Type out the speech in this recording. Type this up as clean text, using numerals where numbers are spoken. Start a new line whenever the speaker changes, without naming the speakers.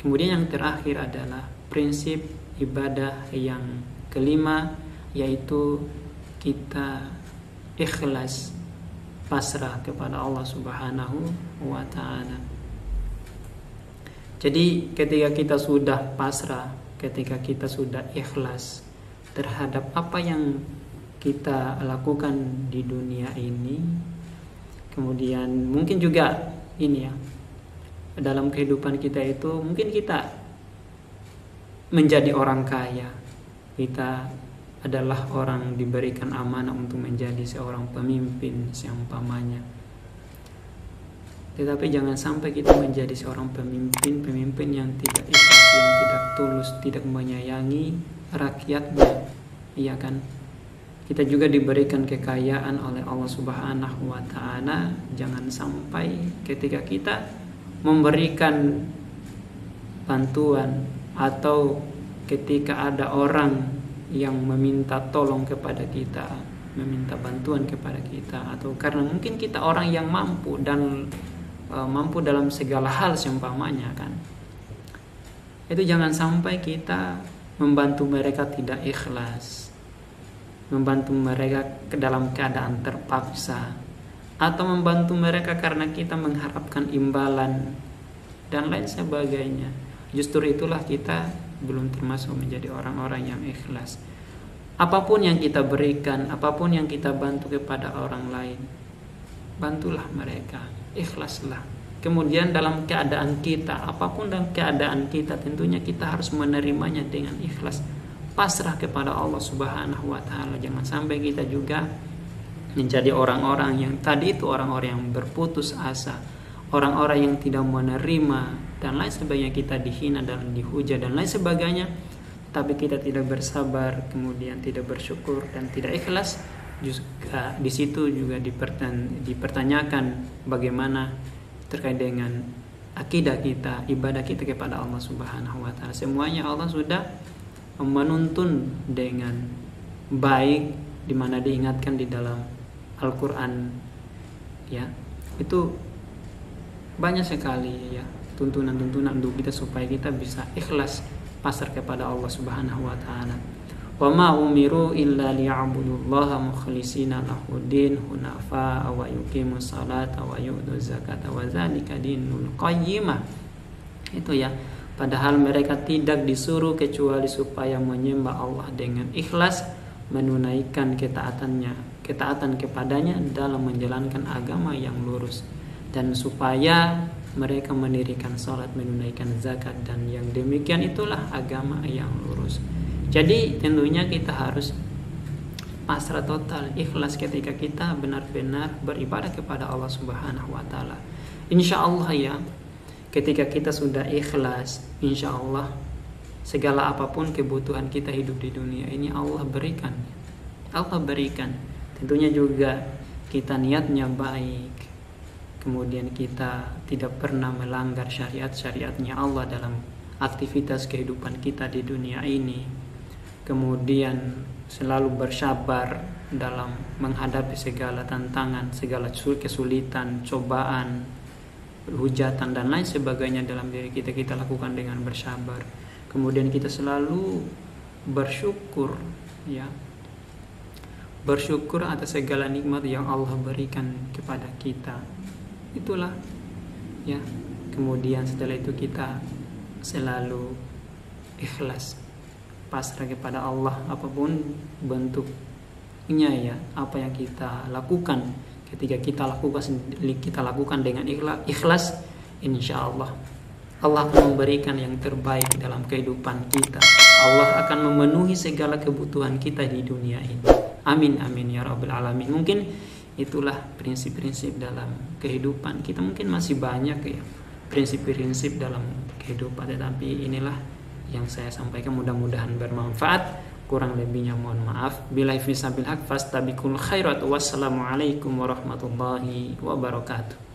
Kemudian yang terakhir adalah prinsip ibadah yang kelima, yaitu kita ikhlas pasrah kepada Allah Subhanahu wa ta'ala. Jadi ketika kita sudah pasrah, ketika kita sudah ikhlas terhadap apa yang kita lakukan di dunia ini, kemudian mungkin juga ini ya, dalam kehidupan kita itu mungkin kita menjadi orang kaya, kita adalah orang diberikan amanah untuk menjadi seorang pemimpin seumpamanya. Tetapi jangan sampai kita menjadi seorang pemimpin yang tidak ikhlas, yang tidak tulus, tidak menyayangi rakyatnya. Iya kan? Kita juga diberikan kekayaan oleh Allah Subhanahu wa ta'ala. Jangan sampai ketika kita memberikan bantuan atau ketika ada orang yang meminta tolong kepada kita, meminta bantuan kepada kita, atau karena mungkin kita orang yang mampu dan mampu dalam segala hal seumpamanya kan, itu jangan sampai kita membantu mereka tidak ikhlas, membantu mereka dalam keadaan terpaksa, atau membantu mereka karena kita mengharapkan imbalan dan lain sebagainya. Justru itulah kita belum termasuk menjadi orang-orang yang ikhlas. Apapun yang kita berikan, apapun yang kita bantu kepada orang lain, bantulah mereka, ikhlaslah. Kemudian dalam keadaan kita, apapun dalam keadaan kita, tentunya kita harus menerimanya dengan ikhlas, pasrah kepada Allah Subhanahu wa ta'ala. Jangan sampai kita juga menjadi orang-orang yang tadi itu, orang-orang yang berputus asa, orang-orang yang tidak menerima dan lain sebagainya, kita dihina dan dihujat dan lain sebagainya, tapi kita tidak bersabar, kemudian tidak bersyukur dan tidak ikhlas. Juga di situ juga dipertanyakan bagaimana terkait dengan akidah kita, ibadah kita kepada Allah Subhanahu wa ta'ala. Semuanya Allah sudah menuntun dengan baik, di mana diingatkan di dalam Al-Qur'an ya. Itu banyak sekali ya tuntunan-tuntunan untuk kita supaya kita bisa ikhlas pasrah kepada Allah Subhanahu wa ta'ala. Wa ma umiru illa liya'budullaha mukhlishina lahuddin hunafa wa yuqimus salata wa yu'tuz zakata wa dzalika dinul qayyimah. Itu ya, padahal mereka tidak disuruh kecuali supaya menyembah Allah dengan ikhlas, menunaikan ketaatan kepadanya dalam menjalankan agama yang lurus, dan supaya mereka mendirikan salat, menunaikan zakat, dan yang demikian itulah agama yang lurus. Jadi tentunya kita harus pasrah total, ikhlas ketika kita benar-benar beribadah kepada Allah Subhanahu wa ta'ala. Insya Allah ya, ketika kita sudah ikhlas, insya Allah segala apapun kebutuhan kita hidup di dunia ini Allah berikan. Allah berikan. Tentunya juga kita niatnya baik, kemudian kita tidak pernah melanggar syariat-syariatnya Allah dalam aktivitas kehidupan kita di dunia ini, kemudian selalu bersabar dalam menghadapi segala tantangan, segala kesulitan, cobaan, hujatan dan lain sebagainya dalam diri kita, kita lakukan dengan bersabar. Kemudian kita selalu bersyukur ya, bersyukur atas segala nikmat yang Allah berikan kepada kita. Itulah ya. Kemudian setelah itu kita selalu ikhlas, pasrah kepada Allah apapun bentuknya ya, apa yang kita lakukan. Ketika kita lakukan dengan ikhlas, insya Allah Allah akan memberikan yang terbaik dalam kehidupan kita. Allah akan memenuhi segala kebutuhan kita di dunia ini. Amin amin ya rabbal alamin. Mungkin itulah prinsip-prinsip dalam kehidupan kita. Mungkin masih banyak ya prinsip-prinsip dalam kehidupan, tetapi inilah yang saya sampaikan, mudah-mudahan bermanfaat. Kurang lebihnya mohon maaf. Billahi fi sabil haq fastabiqul khairat. Wassalamualaikum warahmatullahi wabarakatuh.